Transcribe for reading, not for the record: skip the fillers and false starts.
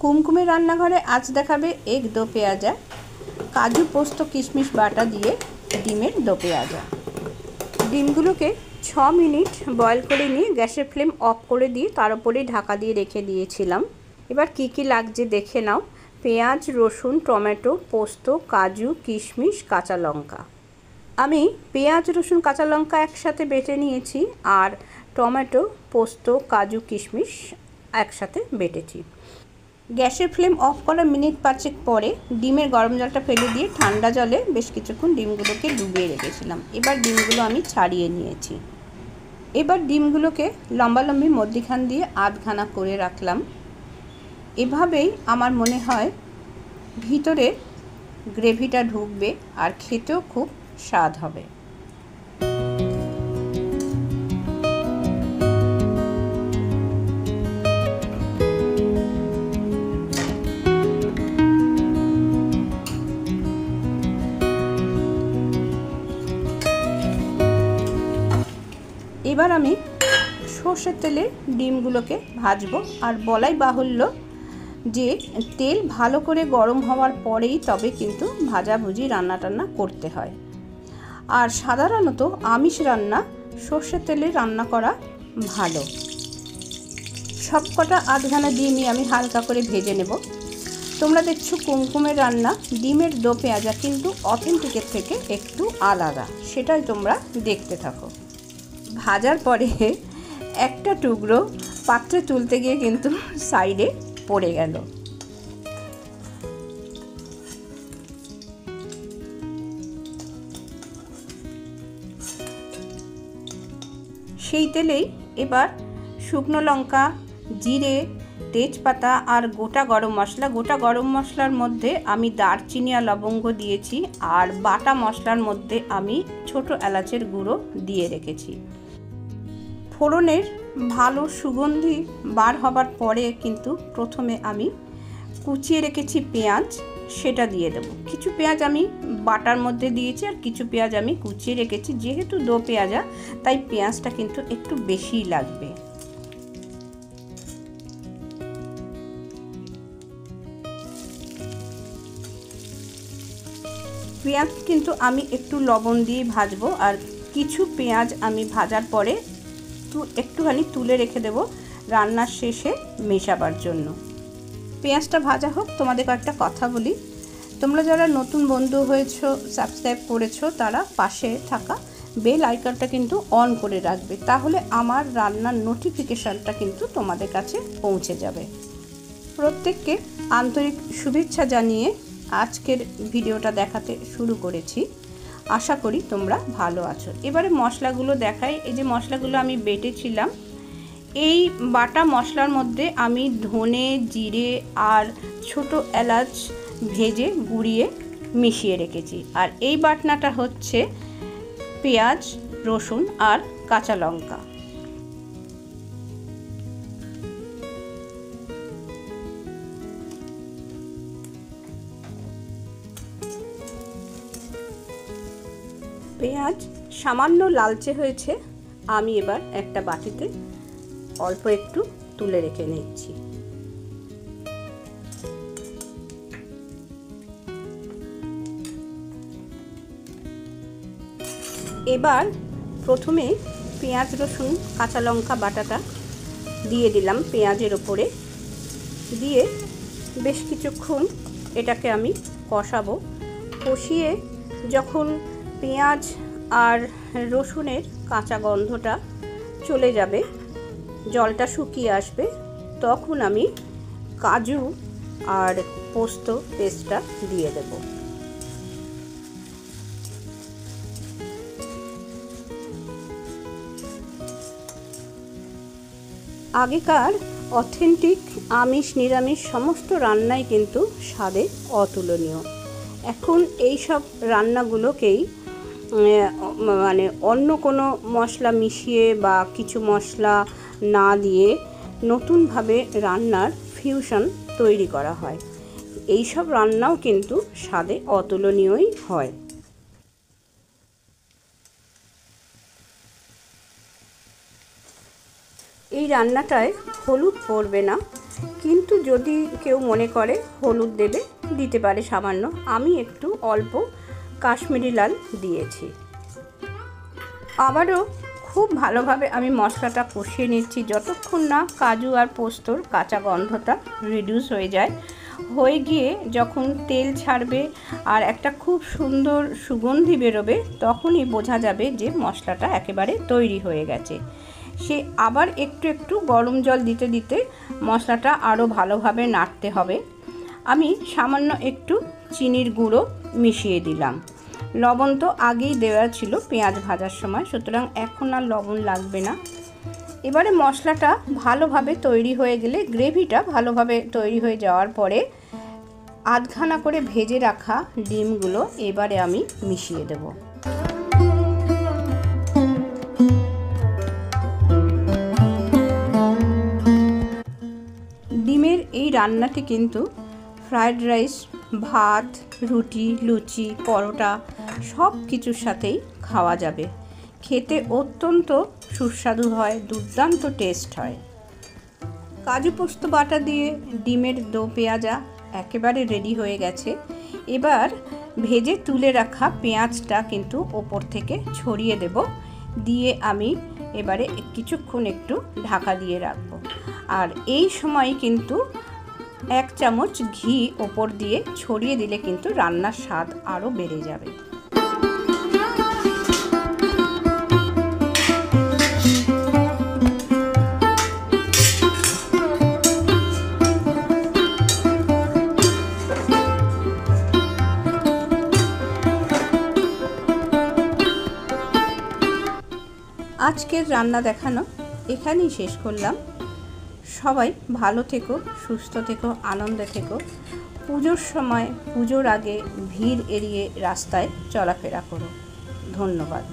কুমকুমের রান্নাঘরে আজ দেখাবে এগ দো পেঁয়াজা, কাজু পোস্ত কিশমিশ বাটা দিয়ে ডিমের দো পেঁয়াজা। ডিমগুলোকে 6 মিনিট বয়েল করে নিয়ে গ্যাসের ফ্লেম অফ করে দিয়ে তার উপরেই ঢাকা দিয়ে রেখে দিয়েছিলাম। এবার কি কি লাগছে দেখে নাও। পেঁয়াজ, রসুন, টমেটো, পোস্ত, কাজু, কিশমিশ, কাঁচা লঙ্কা। আমি পেঁয়াজ, রসুন, কাঁচা লঙ্কা একসাথে বেটে নিয়েছি, আর টমেটো, পোস্ত, কাজু, কিশমিশ একসাথে বেটেছি। গ্যাসের ফ্লেম অফ করার মিনিট 5 পরে ডিমের গরম জলটা ফেলে দিয়ে ঠান্ডা জলে বেশ কিছুক্ষণ ডিমগুলোকে ডুবিয়ে রেখেছিলাম। এবার ডিমগুলো আমি ছাড়িয়ে নিয়েছি। এবার ডিমগুলোকে লম্বালম্বি মধ্যিখান দিয়ে আধখানা করে রাখলাম। এভাবেই আমার মনে হয় ভিতরে গ্রেভিটা ঢুকবে আর খেতেও খুব স্বাদ হবে। এবার আমি সর্ষের তেলে ডিমগুলোকে ভাজবো। আর বলাই বাহুল্য যে তেল ভালো করে গরম হওয়ার পরেই তবে কিন্তু ভাজাভুজি রান্না টান্না করতে হয়। আর সাধারণত আমিষ রান্না সর্ষের তেলে রান্না করা ভালো। সবকটা আধখানা ডিমই আমি হালকা করে ভেজে নেব। তোমরা দেখছো কুমকুমের রান্না ডিমের দো পেঁয়াজা কিন্তু অথেন্টিকের থেকে একটু আলাদা, সেটাই তোমরা দেখতে থাকো। ভাজার পরে একটা টুকরো পাত্রে তুলতে গিয়ে কিন্তু সাইডে পড়ে গেল। সেই তেলেই এবার শুকনো লঙ্কা, জিরে, তেজপাতা আর গোটা গরম মশলা। গোটা গরম মশলার মধ্যে আমি দারচিনি আর লবঙ্গ দিয়েছি, আর বাটা মশলার মধ্যে আমি ছোট এলাচের গুঁড়ো দিয়ে রেখেছি। ফোড়নের ভালো সুগন্ধি বার হবার পরে কিন্তু প্রথমে আমি কুচিয়ে রেখেছি পেঁয়াজ, সেটা দিয়ে দেব। কিছু পেঁয়াজ আমি বাটার মধ্যে দিয়েছি আর কিছু পেঁয়াজ আমি কুচিয়ে রেখেছি। যেহেতু দো পেঁয়াজা তাই পেঁয়াজটা কিন্তু একটু বেশিই লাগবে। পেঁয়াজ কিন্তু আমি একটু লবণ দিয়ে ভাজবো, আর কিছু পেঁয়াজ আমি ভাজার পরে একটুখানি তুলে রেখে দেব রান্নার শেষে মেশাবার জন্য। পেঁয়াজটা ভাজা হোক, তোমাদের কয়েকটা কথা বলি। তোমরা যারা নতুন বন্ধু হয়েছো, সাবস্ক্রাইব করেছো, তারা পাশে থাকা বেল আইকনটা কিন্তু অন করে রাখবে, তাহলে আমার রান্নার নোটিফিকেশানটা কিন্তু তোমাদের কাছে পৌঁছে যাবে। প্রত্যেককে আন্তরিক শুভেচ্ছা জানিয়ে আজকের ভিডিওটা দেখাতে শুরু করেছি। আশা করি তোমরা ভালো আছো। এবারে মশলাগুলো দেখাই। এই যে মশলাগুলো আমি বেটেছিলাম, এই বাটা মশলার মধ্যে আমি ধনে, জিরে আর ছোট এলাচ ভেজে গুঁড়িয়ে মিশিয়ে রেখেছি। আর এই বাটনাটা হচ্ছে পেঁয়াজ, রসুন আর কাঁচা লঙ্কা। পেঁয়াজ সামান্য লালচে হয়েছে, আমি এবার একটা বাটিতে অল্প একটু তুলে রেখে নিচ্ছি। এবার প্রথমে পেঁয়াজ, রসুন, কাঁচা লঙ্কা বাটাটা দিয়ে দিলাম পেঁয়াজের ওপরে, দিয়ে বেশ কিছুক্ষণ এটাকে আমি কষাবো। কষিয়ে যখন পেঁয়াজ আর রসুনের কাঁচা গন্ধটা চলে যাবে, জলটা শুকিয়ে আসবে, তখন আমি কাজু আর পোস্ত পেস্টটা দিয়ে দেব। আগেকার অথেন্টিক আমিষ নিরামিষ সমস্ত রান্নাই কিন্তু স্বাদে অতুলনীয়। এখন এই সব রান্নাগুলোকেই মানে অন্য কোনো মশলা মিশিয়ে বা কিছু মশলা না দিয়ে নতুনভাবে রান্নার ফিউশন তৈরি করা হয়। এই সব রান্নাও কিন্তু স্বাদে অতুলনীয়ই হয়। এই রান্নাটায় হলুদ পড়বে না, কিন্তু যদি কেউ মনে করে হলুদ দেবে, দিতে পারে সামান্য। আমি একটু অল্প কাশ্মীরি লাল দিয়েছি। আবারও খুব ভালোভাবে আমি মশলাটা কষিয়ে নিচ্ছি যতক্ষণ না কাজু আর পোস্তর কাঁচা গন্ধটা রিডিউস হয়ে যায়। হয়ে গিয়ে যখন তেল ছাড়বে আর একটা খুব সুন্দর সুগন্ধি বেরোবে, তখনই বোঝা যাবে যে মশলাটা একেবারে তৈরি হয়ে গেছে। সে আবার একটু একটু গরম জল দিতে দিতে মশলাটা আরও ভালোভাবে নাড়তে হবে। আমি সামান্য একটু চিনির গুঁড়ো মিশিয়ে দিলাম। লবণ তো আগেই দেওয়া ছিল পেঁয়াজ ভাজার সময়, সুতরাং এখন আর লবণ লাগবে না। এবারে মশলাটা ভালোভাবে তৈরি হয়ে গেলে, গ্রেভিটা ভালোভাবে তৈরি হয়ে যাওয়ার পরে আধখানা করে ভেজে রাখা ডিমগুলো এবারে আমি মিশিয়ে দেব। ডিমের এই রান্নাটি কিন্তু ফ্রায়েড রাইস, ভাত, রুটি, লুচি, পরোটা সব কিছুর সাথেই খাওয়া যাবে। খেতে অত্যন্ত সুস্বাদু হয়, দুর্দান্ত টেস্ট হয়। কাজু পোস্ত বাটা দিয়ে ডিমের দো পেঁয়াজা একেবারে রেডি হয়ে গেছে। এবার ভেজে তুলে রাখা পেঁয়াজটা কিন্তু ওপর থেকে ছড়িয়ে দেব। দিয়ে আমি এবারে কিছুক্ষণ একটু ঢাকা দিয়ে রাখবো। আর এই সময় কিন্তু 1 চামচ ঘি ওপর দিয়ে ছড়িয়ে দিলে কিন্তু রান্নার স্বাদ আরও বেড়ে যাবে। আজকের রান্না দেখানো এখানেই শেষ করলাম। সবাই ভালো থেকো, সুস্থ থেকো, আনন্দে থেকো। পুজোর সময়, পুজোর আগে ভিড় এড়িয়ে রাস্তায় চলাফেরা করো। ধন্যবাদ।